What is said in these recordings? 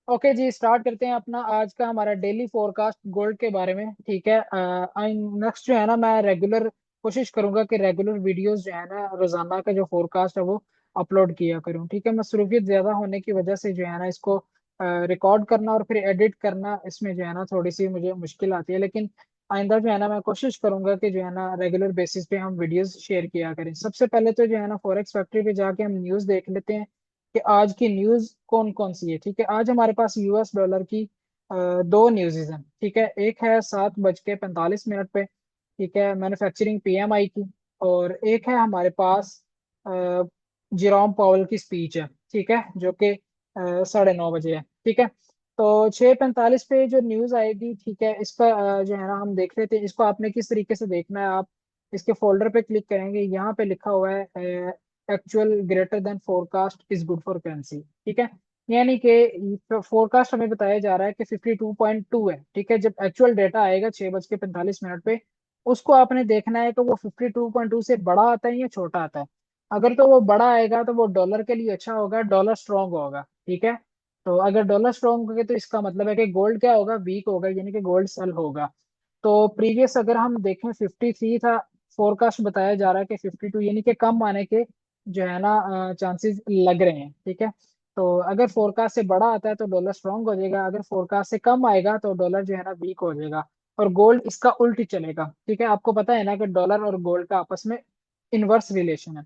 Okay जी, start करते हैं अपना आज का हमारा डेली फोरकास्ट गोल्ड के बारे में। ठीक है। नेक्स्ट जो है ना, मैं रेगुलर कोशिश करूंगा कि रेगुलर वीडियोस जो है ना, रोजाना का जो फोरकास्ट है वो अपलोड किया करूं। ठीक है। मसरूफियत ज्यादा होने की वजह से जो है ना, इसको रिकॉर्ड करना और फिर एडिट करना, इसमें जो है ना थोड़ी सी मुझे मुश्किल आती है। लेकिन आइंदा जो है ना, मैं कोशिश करूंगा कि जो है ना रेगुलर बेसिस पे हम वीडियोस शेयर किया करें। सबसे पहले तो जो है ना, फॉरेक्स फैक्ट्री पे जाके हम न्यूज देख लेते हैं कि आज की न्यूज कौन कौन सी है। ठीक है। आज हमारे पास यूएस डॉलर की दो न्यूज़ हैं। ठीक है। एक है 7:45 पे, ठीक है, मैन्युफैक्चरिंग पीएमआई की। और एक है हमारे पास जेरोम पावल की स्पीच है। ठीक है, जो कि 9:30 बजे है। ठीक है। तो 6:45 पे जो न्यूज़ आएगी, ठीक है, इसका जो है ना हम देख लेते हैं। इसको आपने किस तरीके से देखना है, आप इसके फोल्डर पे क्लिक करेंगे, यहाँ पे लिखा हुआ है actual greater than forecast is good for currency. ठीक है। यानी कि फोरकास्ट हमें बताया जा रहा है कि 52.2 है। ठीक है। जब एक्चुअल डेटा आएगा 6:45 पे, उसको आपने देखना है कि वो 52.2 से बड़ा आता है या छोटा आता है। अगर तो वो बड़ा आएगा तो वो डॉलर के लिए अच्छा होगा, डॉलर स्ट्रांग होगा। ठीक है। तो अगर डॉलर स्ट्रांग होगा तो इसका मतलब है कि गोल्ड क्या होगा, वीक होगा, यानी कि गोल्ड सेल होगा। तो प्रीवियस अगर हम देखें 53 था, फोरकास्ट बताया जा रहा है कि 52, यानी कि कम आने के जो है ना चांसेस लग रहे हैं। ठीक है। तो अगर फोरकास्ट से बड़ा आता है तो डॉलर स्ट्रांग हो जाएगा, अगर फोरकास्ट से कम आएगा तो डॉलर जो है ना वीक हो जाएगा। और गोल्ड इसका उल्ट ही चलेगा। ठीक है। आपको पता है ना कि डॉलर और गोल्ड का आपस में इनवर्स रिलेशन है।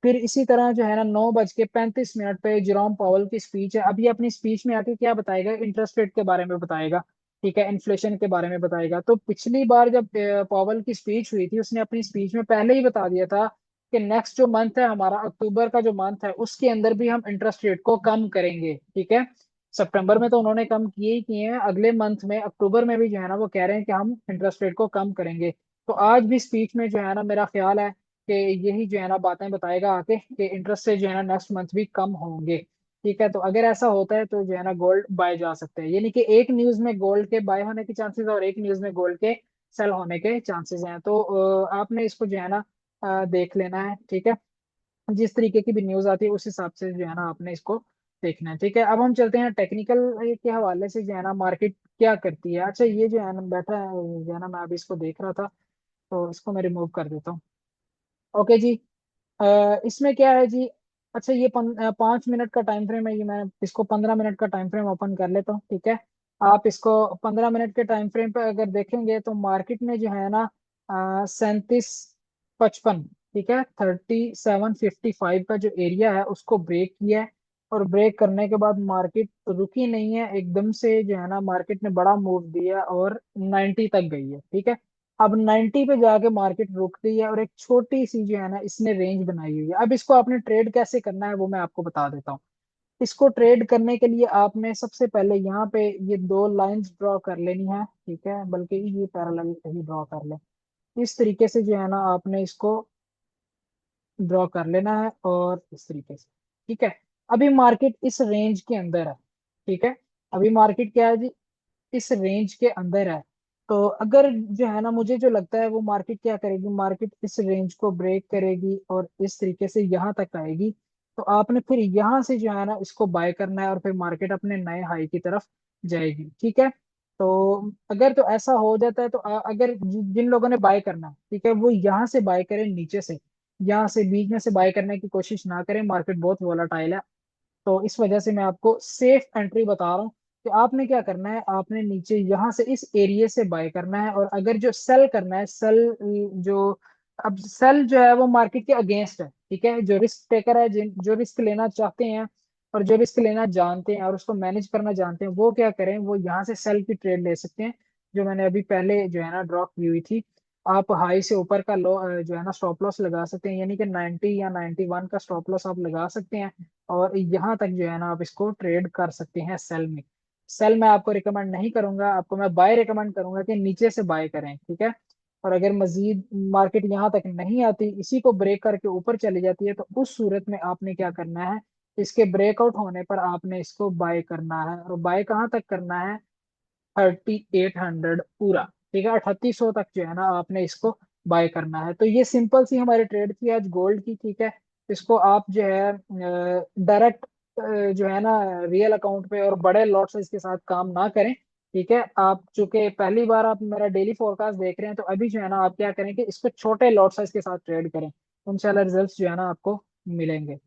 फिर इसी तरह जो है ना, 9:35 पे जेरोम पावल की स्पीच है। अभी अपनी स्पीच में आके क्या बताएगा, इंटरेस्ट रेट के बारे में बताएगा। ठीक है, इन्फ्लेशन के बारे में बताएगा। तो पिछली बार जब पावल की स्पीच हुई थी, उसने अपनी स्पीच में पहले ही बता दिया था कि नेक्स्ट जो मंथ है हमारा, अक्टूबर का जो मंथ है, उसके अंदर भी हम इंटरेस्ट रेट को कम करेंगे। ठीक है। सितंबर में तो उन्होंने कम किए ही किए हैं, अगले मंथ में अक्टूबर में भी जो है ना वो कह रहे हैं कि हम इंटरेस्ट रेट को कम करेंगे। तो आज भी स्पीच में जो है ना, मेरा ख्याल है कि यही जो है ना बातें बताएगा आके कि इंटरेस्ट से जो है ना नेक्स्ट मंथ भी कम होंगे। ठीक है। तो अगर ऐसा होता है तो जो है ना गोल्ड बाय जा सकते हैं, यानी कि एक न्यूज में गोल्ड के बाय होने के चांसेस और एक न्यूज में गोल्ड के सेल होने के चांसेस हैं। तो आपने इसको जो है ना देख लेना है। ठीक है। जिस तरीके की भी न्यूज आती है उस हिसाब से जो है ना आपने इसको देखना है। ठीक है। अब हम चलते हैं टेक्निकल के हवाले से, जो है ना मार्केट क्या करती है। अच्छा, ये जो है ना बैठा है जो है ना, मैं अभी इसको देख रहा था, तो इसको मैं रिमूव कर देता हूँ। ओके जी। इसमें क्या है जी। अच्छा, ये 5 मिनट का टाइम फ्रेम है, ये मैं इसको 15 मिनट का टाइम फ्रेम ओपन कर लेता हूँ। ठीक है। आप इसको 15 मिनट के टाइम फ्रेम पे अगर देखेंगे तो मार्केट में जो है ना 37.55, ठीक है, 37.55 का जो एरिया है उसको ब्रेक किया है। और ब्रेक करने के बाद मार्केट रुकी नहीं है, एकदम से जो है ना मार्केट ने बड़ा मूव दिया और 90 तक गई है। ठीक है। अब 90 पे जाके मार्केट रुक गई है और एक छोटी सी जो है ना इसने रेंज बनाई हुई है। अब इसको आपने ट्रेड कैसे करना है वो मैं आपको बता देता हूँ। इसको ट्रेड करने के लिए आपने सबसे पहले यहाँ पे ये दो लाइंस ड्रॉ कर लेनी है। ठीक है, बल्कि ये पैरेलल ही ड्रॉ कर ले। इस तरीके से जो है ना आपने इसको ड्रॉ कर लेना है, और इस तरीके से। ठीक है। अभी मार्केट इस रेंज के अंदर है। ठीक है। अभी मार्केट क्या है जी, इस रेंज के अंदर है। तो अगर जो है ना, मुझे जो लगता है वो मार्केट क्या करेगी, मार्केट इस रेंज को ब्रेक करेगी और इस तरीके से यहाँ तक आएगी। तो आपने फिर यहाँ से जो है ना इसको बाय करना है और फिर मार्केट अपने नए हाई की तरफ जाएगी। ठीक है। तो अगर तो ऐसा हो जाता है तो अगर जिन लोगों ने बाय करना है, ठीक है, वो यहाँ से बाय करें, नीचे से, यहाँ से बीच में से बाय करने की कोशिश ना करें, मार्केट बहुत वोलाटाइल है। तो इस वजह से मैं आपको सेफ एंट्री बता रहा हूँ कि आपने क्या करना है, आपने नीचे यहाँ से इस एरिया से बाय करना है। और अगर जो सेल करना है, सेल जो, अब सेल जो है वो मार्केट के अगेंस्ट है। ठीक है। जो रिस्क टेकर है, जो रिस्क लेना चाहते हैं और जो रिस्क लेना जानते हैं और उसको मैनेज करना जानते हैं, वो क्या करें, वो यहाँ से सेल की ट्रेड ले सकते हैं, जो मैंने अभी पहले जो है ना ड्रॉ की हुई थी। आप हाई से ऊपर का लो जो है ना स्टॉप लॉस लगा सकते हैं, यानी कि 90 या 91 का स्टॉप लॉस आप लगा सकते हैं। और यहाँ तक जो है ना आप इसको ट्रेड कर सकते हैं सेल में। सेल मैं आपको रिकमेंड नहीं करूंगा, आपको मैं बाय रिकमेंड करूंगा कि नीचे से बाय करें। ठीक है। और अगर मजीद मार्केट यहाँ तक नहीं आती, इसी को ब्रेक करके ऊपर चली जाती है, तो उस सूरत में आपने क्या करना है, इसके ब्रेकआउट होने पर आपने इसको बाय करना है। और बाय कहाँ तक करना है, 3800 पूरा। ठीक है, 3800 तक जो है ना आपने इसको बाय करना है। तो ये सिंपल सी हमारी ट्रेड थी आज गोल्ड की। ठीक है। इसको आप जो है डायरेक्ट जो है ना रियल अकाउंट पे और बड़े लॉट साइज के साथ काम ना करें। ठीक है, आप चूंकि पहली बार आप मेरा डेली फोरकास्ट देख रहे हैं, तो अभी जो है ना आप क्या करें कि इसको छोटे लॉट साइज के साथ ट्रेड करें। इंशाल्लाह रिजल्ट्स जो है ना आपको मिलेंगे।